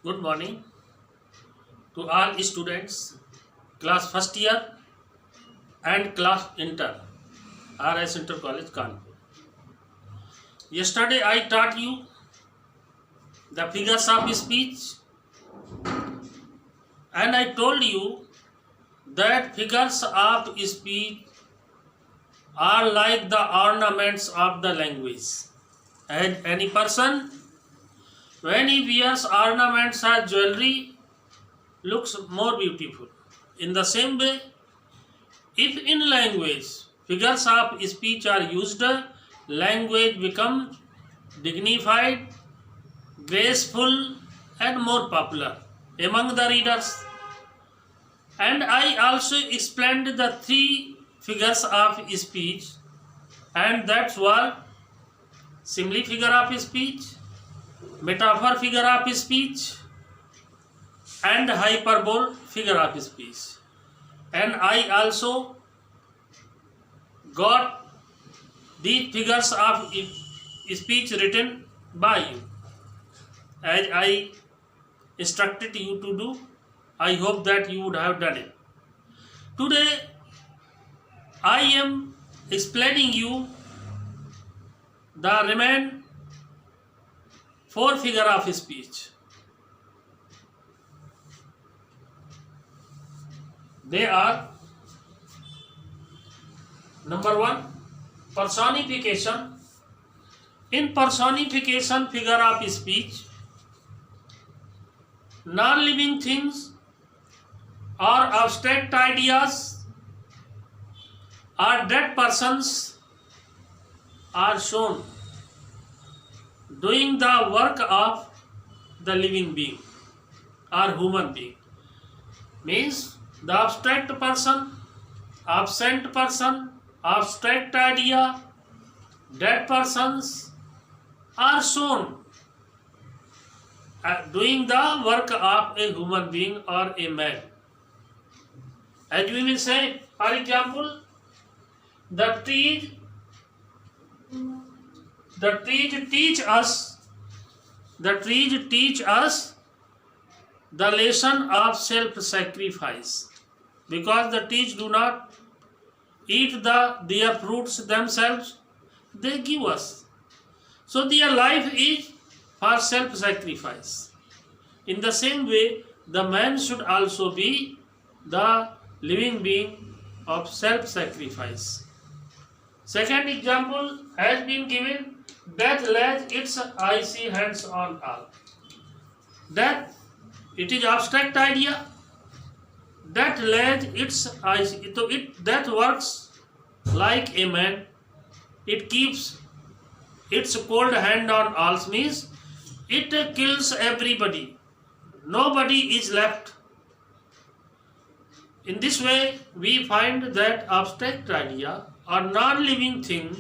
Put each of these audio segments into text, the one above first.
Good morning to all students, class first year and class inter, RS Inter College Kanpur. Yesterday I taught you the figures of speech and I told you that figures of speech are like the ornaments of the language. And any person, when he wears ornaments as jewelry, looks more beautiful. In the same way, if in language figures of speech are used, language becomes dignified, graceful and more popular among the readers. And I also explained the three figures of speech, and that's were simile figure of speech, metaphor figure of speech and hyperbole figure of speech. And I also got these figures of speech written by you as I instructed you to do. I hope that you would have done it. Today I am explaining you the remaining four figure of speech. They are: number one, personification. In personification figure of speech, non-living things or abstract ideas or dead persons are shown doing the work of the living being or human being. Means the abstract person, absent person, abstract idea, dead persons are shown doing the work of a human being or a man. As we will say, for example, the trees teach us the lesson of self-sacrifice, because the trees do not eat their fruits themselves, they give us. So their life is for self-sacrifice. In the same way, the man should also be the living being of self-sacrifice. Second example has been given: death lays its icy hands on all. Death, it is abstract idea. Death lays its icy. So death works like a man. It keeps its cold hand on all, means it kills everybody. Nobody is left. In this way, we find that abstract idea or non-living thing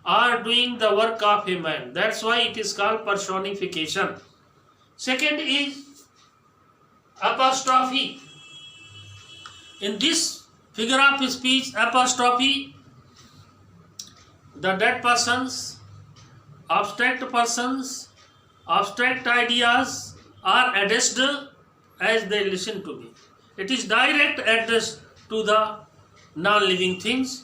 are doing the work of a man. That's why it is called personification. Second is apostrophe. In this figure of speech, apostrophe, the dead persons, abstract ideas are addressed as they listen to me. It is direct address to the non-living things,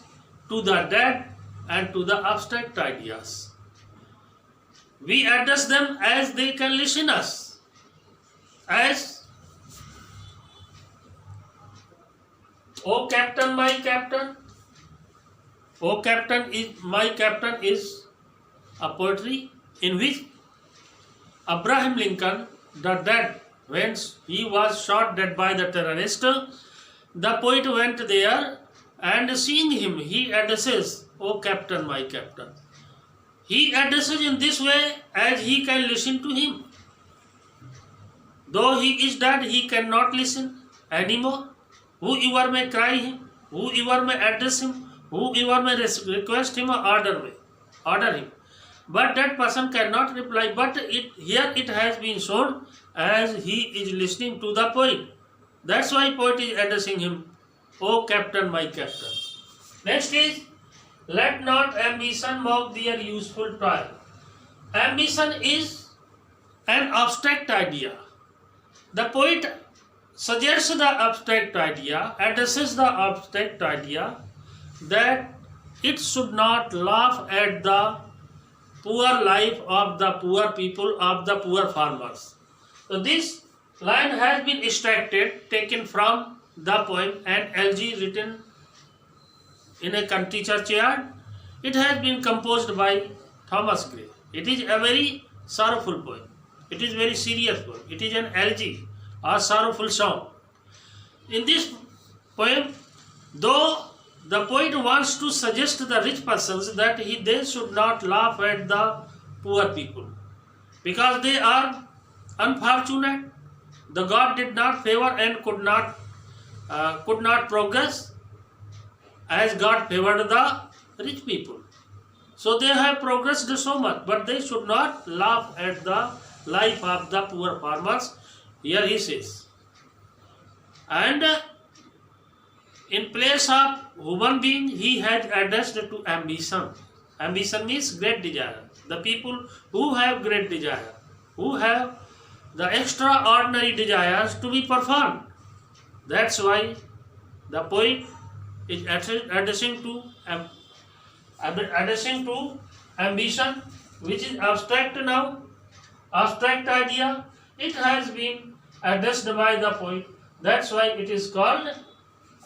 to the dead and to the abstract ideas. We address them as they can listen us. As, "O Captain, my Captain." "O Captain, my Captain" is a poetry in which Abraham Lincoln, the dead, when he was shot dead by the terrorist, the poet went there and seeing him, he addresses, "O Captain, my Captain." He addresses in this way as he can listen to him. Though he is dead, he cannot listen anymore. Whoever may cry him, whoever may address him, whoever may request him or order him. But that person cannot reply. But here it has been shown as he is listening to the poet. That's why poet is addressing him, "O Captain, my Captain." Next is, let not ambition mock their useful toil. Ambition is an abstract idea. The poet suggests the abstract idea, addresses the abstract idea that it should not laugh at the poor life of the poor people, of the poor farmers. So this line has been extracted, taken from the poem An Elegy written in a country churchyard. It has been composed by Thomas Gray. It is a very sorrowful poem. It is very serious poem. It is an elegy or sorrowful song. In this poem, though the poet wants to suggest the rich persons that they should not laugh at the poor people because they are unfortunate. The God did not favor and could not progress as God favored the rich people. So they have progressed so much, but they should not laugh at the life of the poor farmers. Here he says, and in place of human being, he has addressed to ambition. Ambition means great desire. The people who have great desire, who have the extraordinary desires to be performed. That's why the poet is addressing to ambition, which is abstract now, abstract idea. It has been addressed by the poet. That's why it is called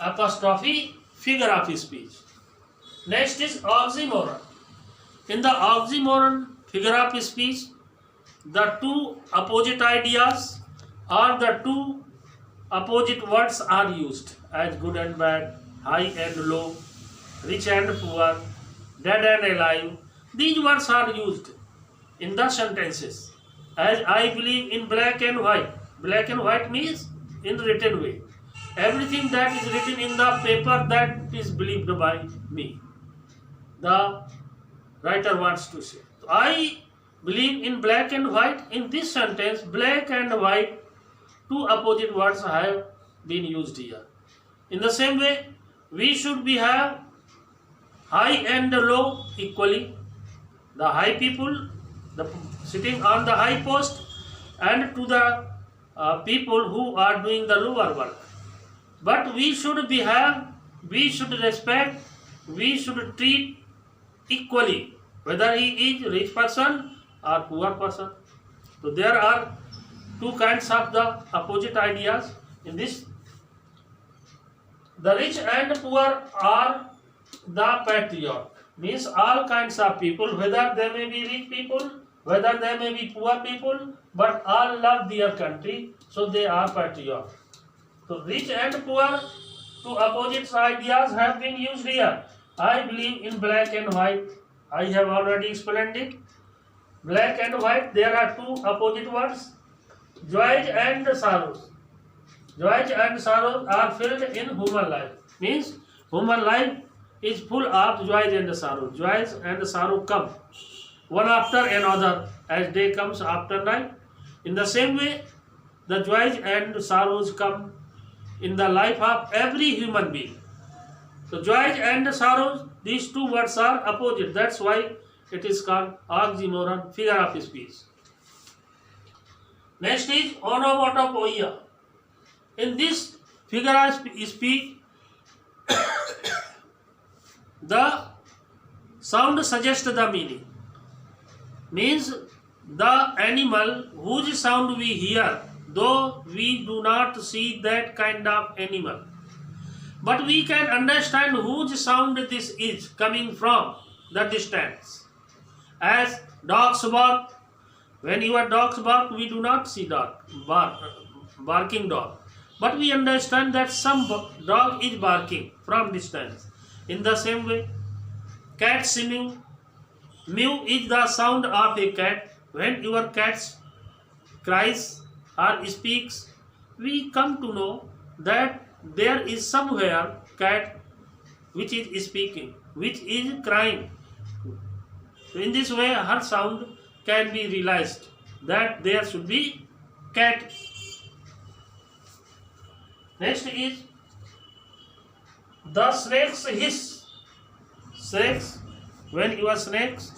apostrophe, figure of speech. Next is oxymoron. In the oxymoron, figure of speech, the two opposite ideas or the two opposite words are used as good and bad, high and low, rich and poor, dead and alive. These words are used in the sentences as I believe in black and white. Black and white means in written way. Everything that is written in the paper, that is believed by me. The writer wants to say, I believe in black and white. In this sentence, black and white, two opposite words have been used here. In the same way, we should have high and low equally. The high people, sitting on the high post, and to the people who are doing the lower work. But we should respect, we should treat equally, whether he is rich person or poor person. So there are two kinds of the opposite ideas in this. The rich and poor are the patriot, means all kinds of people, whether they may be rich people, whether they may be poor people, but all love their country, so they are patriot. So rich and poor, two opposite ideas have been used here. I believe in black and white. I have already explained it. Black and white, there are two opposite words, joys and sorrows. Joys and sorrows are filled in human life. Means human life is full of joys and sorrows. Joys and sorrow come one after another as day comes after night. In the same way, the joys and sorrows come in the life of every human being. So joys and sorrows, these two words are opposite. That's why it is called oxymoron, figure of speech. Next is onomatopoeia. In this figure of speech, the sound suggests the meaning. Means the animal whose sound we hear, though we do not see that kind of animal, but we can understand whose sound this is coming from the distance. As dogs bark, when your dogs bark, we do not see barking dog, but we understand that some dog is barking from distance. In the same way, cats mew. Mew is the sound of a cat. When your cat cries or speaks, we come to know that there is somewhere cat which is speaking, which is crying. In this way, her sound can be realized that there should be cat. Next is the snake's hiss. Snakes, when your snakes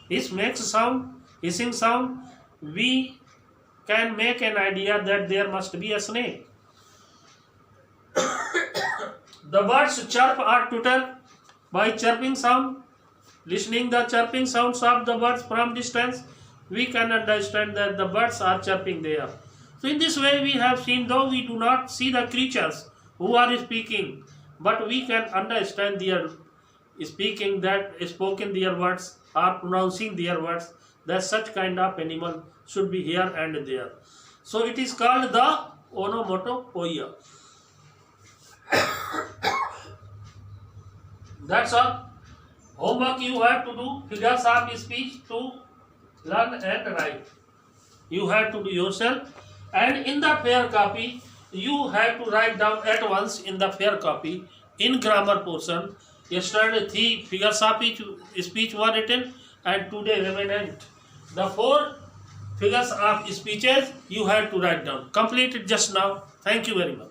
hiss makes sound, hissing sound, we can make an idea that there must be a snake. The birds chirp or twitter by chirping sound. Listening the chirping sounds of the birds from distance, we can understand that the birds are chirping there. So in this way we have seen, though we do not see the creatures who are speaking, but we can understand their speaking, that spoken their words or pronouncing their words, that such kind of animal should be here and there. So it is called the onomatopoeia. That's all. Homework you have to do figures of speech to learn and write. You have to do yourself, and in the fair copy you have to write down at once in the fair copy in grammar portion. Yesterday 3 figures of speech were written and today remnant. The 4 figures of speeches you have to write down. Complete it just now. Thank you very much.